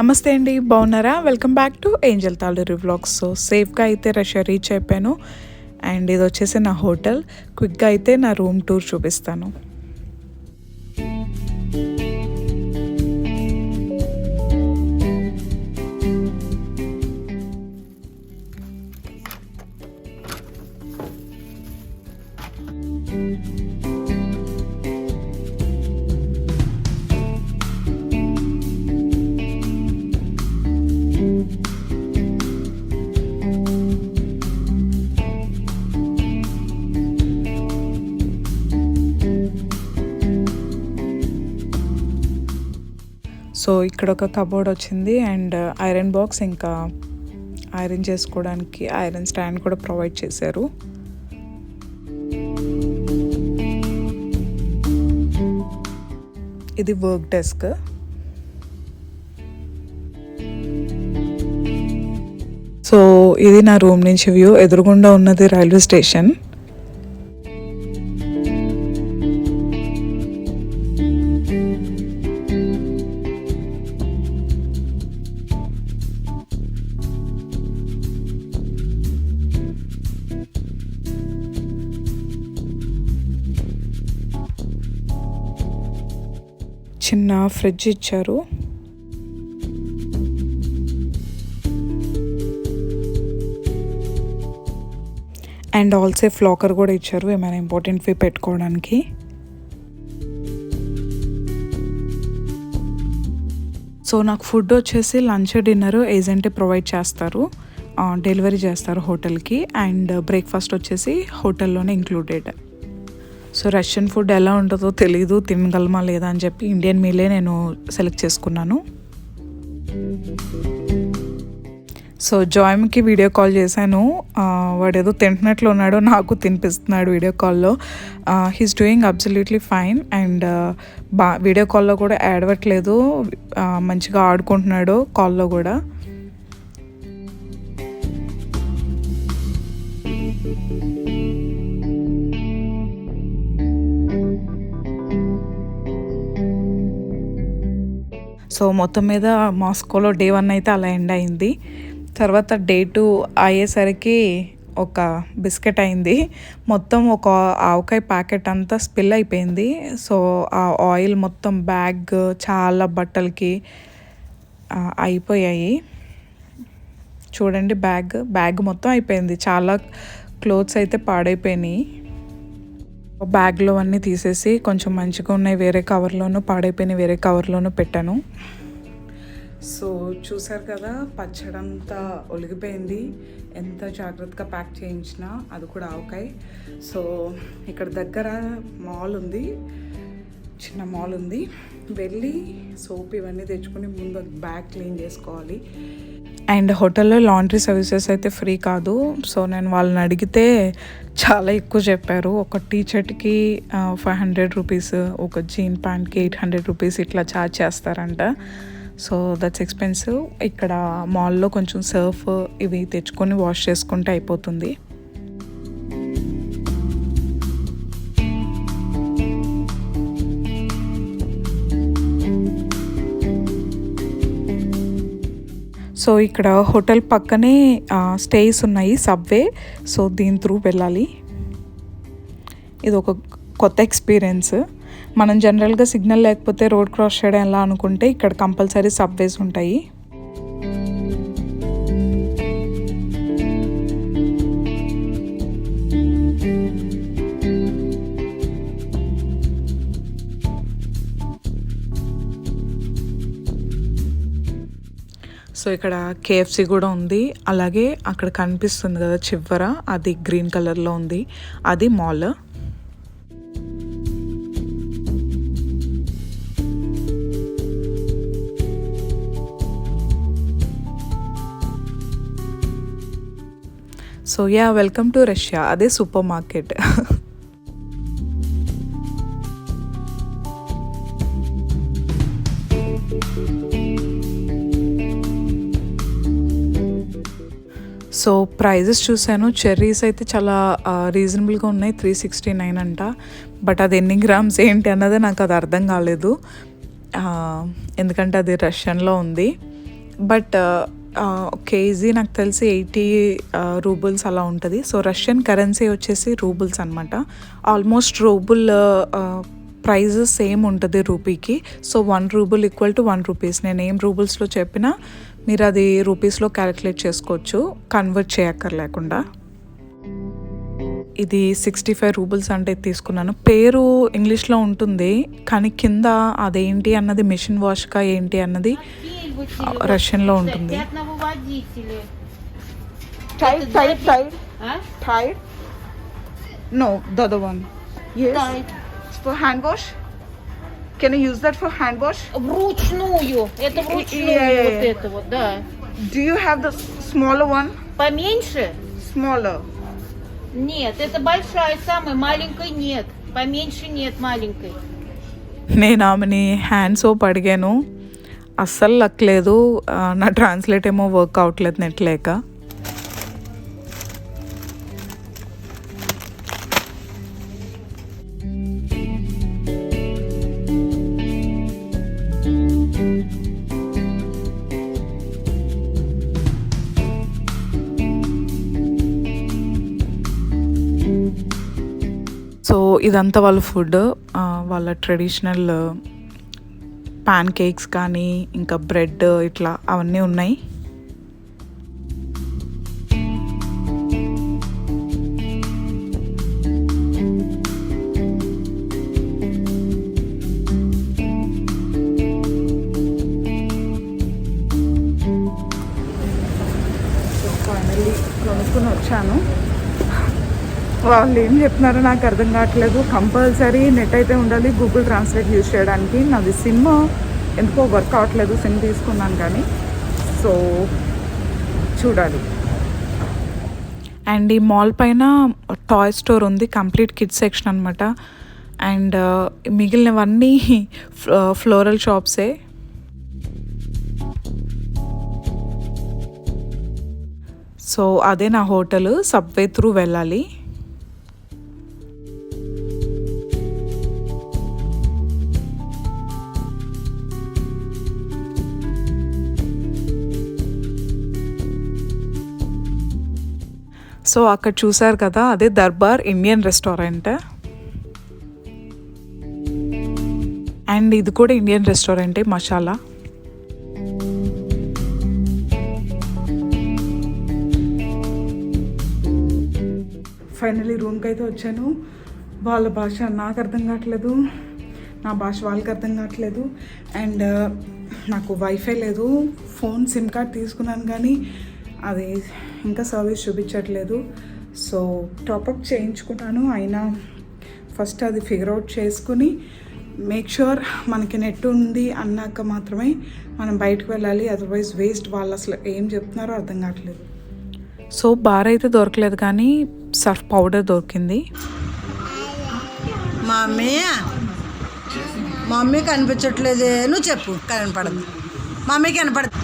నమస్తే అండి, బాగున్నారా? Welcome back to Angel Taluri vlogs. So సేఫ్గా అయితే రష్యా రీచ్ అయిపోయాను. అండ్ ఇది వచ్చేసి నా హోటల్. క్విక్గా అయితే నా రూమ్ టూర్ చూపిస్తాను. సో ఇక్కడ ఒక కబోర్డ్ వచ్చింది అండ్ ఐరన్ బాక్స్, ఇంకా ఐరన్ చేసుకోవడానికి ఐరన్ స్టాండ్ కూడా ప్రొవైడ్ చేశారు. ఇది వర్క్ డెస్క్. సో ఇది నా రూమ్ నుంచి వ్యూ. ఎదురుగుండా ఉన్నది రైల్వే స్టేషన్. చిన్న ఫ్రిడ్జ్ ఇచ్చారు. అండ్ ఆల్సో ఫ్లాకర్ కూడా ఇచ్చారు, ఏమైనా ఇంపార్టెంట్వి పెట్టుకోవడానికి. సో నాకు ఫుడ్ వచ్చేసి లంచ్ డిన్నర్ ఏజెంటే ప్రొవైడ్ చేస్తారు, డెలివరీ చేస్తారు హోటల్కి. అండ్ బ్రేక్ఫాస్ట్ వచ్చేసి హోటల్లోనే ఇంక్లూడెడ్. సో రష్యన్ ఫుడ్ ఎలా ఉంటుందో తెలీదు, తినగలమా లేదా అని చెప్పి ఇండియన్ మీలే నేను సెలెక్ట్ చేసుకున్నాను. సో జాయ్మ్కి వీడియో కాల్ చేశాను. వాడు ఏదో తింటున్నట్లు ఉన్నాడో నాకు తినిపిస్తున్నాడు వీడియో కాల్లో. He's doing absolutely fine. And video కాల్లో కూడా ఏడవట్లేదు, మంచిగా ఆడుకుంటున్నాడు కాల్లో కూడా. సో మొత్తం మీద మాస్కోలో డే 1 అయితే అలా ఎండ్ అయింది. తర్వాత డే 2 అయ్యేసరికి ఒక బిస్కెట్ అయింది. మొత్తం ఒక ఆవకాయ ప్యాకెట్ అంతా స్పిల్ అయిపోయింది. సో ఆ ఆయిల్ మొత్తం చాలా బట్టలకి అయిపోయాయి. చూడండి, బ్యాగ్ మొత్తం అయిపోయింది. చాలా క్లోత్స్ అయితే పాడైపోయినాయి. బ్యాగ్లో అన్నీ తీసేసి కొంచెం మంచిగా ఉన్నాయి వేరే కవర్లోనూ, పాడైపోయినాయి వేరే కవర్లోనూ పెట్టాను. సో చూసారు కదా, పచ్చడంతా ఒలిగిపోయింది. ఎంత జాగ్రత్తగా ప్యాక్ చేయించినా, అది కూడా ఆవకాయ. సో ఇక్కడ దగ్గర మాల్ ఉంది, చిన్న మాల్ ఉంది. వెళ్ళి సోప్ ఇవన్నీ తెచ్చుకొని ముందు బ్యాగ్ క్లీన్ చేసుకోవాలి. అండ్ హోటల్లో లాండ్రీ సర్వీసెస్ అయితే ఫ్రీ కాదు. సో నేను వాళ్ళని అడిగితే చాలా ఎక్కువ చెప్పారు. ఒక టీ షర్ట్కి 500 రూపీస్, ఒక జీన్ ప్యాంట్కి 800 రూపీస్ ఇట్లా ఛార్జ్ చేస్తారంట. So that's expensive. ఇక్కడ మాల్లో కొంచెం సర్ఫ్ ఇవి తెచ్చుకొని వాష్ చేసుకుంటే అయిపోతుంది. సో ఇక్కడ హోటల్ పక్కనే స్టేస్ ఉన్నాయి, సబ్వే. సో దీని త్రూ వెళ్ళాలి. ఇది ఒక కొత్త ఎక్స్పీరియన్స్. మనం జనరల్గా సిగ్నల్ లేకపోతే రోడ్ క్రాస్ చేయడం ఎలా అనుకుంటే, ఇక్కడ కంపల్సరీ సబ్వేస్ ఉంటాయి. సో ఇక్కడ KFC కూడా ఉంది. అలాగే అక్కడ కనిపిస్తుంది కదా చివర, అది గ్రీన్ కలర్లో ఉంది, అది mall. So welcome to Russia, అదే సూపర్ మార్కెట్. సో ప్రైజెస్ చూశాను. చెర్రీస్ అయితే చాలా రీజనబుల్గా ఉన్నాయి, 369 అంట. బట్ అది ఎన్ని గ్రామ్స్ ఏంటి అన్నదే నాకు అది అర్థం కాలేదు, ఎందుకంటే అది రష్యన్లో ఉంది. బట్ కేజీ నాకు తెలిసి 80 రూబుల్స్ అలా ఉంటుంది. సో రష్యన్ కరెన్సీ వచ్చేసి రూబుల్స్ అనమాట. ఆల్మోస్ట్ రూబుల్ ప్రైస్ సేమ్ ఉంటుంది రూపీకి. So 1 rouble equal to 1 rupees. నేను ఏం రూబుల్స్లో చెప్పినా మీరు అది రూపీస్లో క్యాలిక్యులేట్ చేసుకోవచ్చు, కన్వర్ట్ చేయక్కర్లేకుండా. ఇది 65 రూబుల్స్ అంటే తీసుకున్నాను. పేరు ఇంగ్లీష్లో ఉంటుంది కానీ కింద అదేంటి అన్నది మిషన్ వాష్కా ఏంటి అన్నది రష్యన్లో ఉంటుంది. No, the other one. Yes. It's for hand wash. Can you use that for hand wash? Вручную. Это вручную. Yeah. Вот это вот, да. Do you have the smaller one? Поменьше? Smaller. Нет, это большая, самая маленькой нет. Поменьше нет маленькой. నేను ఆమెని హ్యాండ్ సోప్ అడిగాను, అస్సలు లక్కలేదు. నా ట్రాన్స్లేట్ ఏమో వర్క్ అవట్లేదు నెట్ లేక. సో ఇదంతా వాళ్ళ ఫుడ్, వాళ్ళ ట్రెడిషనల్ పాన్ కేక్స్ కానీ ఇంకా బ్రెడ్ ఇట్లా అవన్నీ ఉన్నాయి. ఫైనల్లీ కొనుక్కొని వచ్చాను. వాళ్ళు ఏం చెప్తున్నారో నాకు అర్థం కావట్లేదు. కంపల్సరీ నెట్ అయితే ఉండాలి గూగుల్ ట్రాన్స్లేట్ యూజ్ చేయడానికి. నాది సిమ్ ఎందుకో వర్క్ అవ్వట్లేదు, సిమ్ తీసుకున్నాను కానీ. సో చూడాలి. అండ్ ఈ మాల్ పైన టాయ్ స్టోర్ ఉంది, కంప్లీట్ కిడ్స్ సెక్షన్ అనమాట. అండ్ మిగిలినవన్నీ ఫ్లోరల్ షాప్సే. సో అదే నా హోటల్. సబ్వే త్రూ వెళ్ళాలి. సో అక్కడ చూసారు కదా, అదే దర్బార్ ఇండియన్ రెస్టారెంట్. అండ్ ఇది కూడా ఇండియన్ రెస్టారెంటే, మసాలా. ఫైనలీ రూమ్కి అయితే వచ్చాను. వాళ్ళ భాష నాకు అర్థం కావట్లేదు, నా భాష వాళ్ళకి అర్థం కావట్లేదు. అండ్ నాకు వైఫై లేదు. ఫోన్ సిమ్ కార్డ్ తీసుకున్నాను కానీ అది ఇంకా సర్వీస్ చూపించట్లేదు. సో టాపప్ చేయించుకున్నాను. అయినా ఫస్ట్ అది ఫిగర్ అవుట్ చేసుకుని మేక్ ష్యూర్ మనకి నెట్ ఉంది అన్నాక మాత్రమే మనం బయటకు వెళ్ళాలి. Otherwise waste. వాళ్ళు అసలు ఏం చెప్తున్నారో అర్థం కావట్లేదు. సో బార్ అయితే దొరకలేదు కానీ సర్ఫ్ పౌడర్ దొరికింది. మమ్మీ కనిపించట్లేదే, నువ్వు చెప్పు. కనపడదు, మమ్మీ కనపడదు.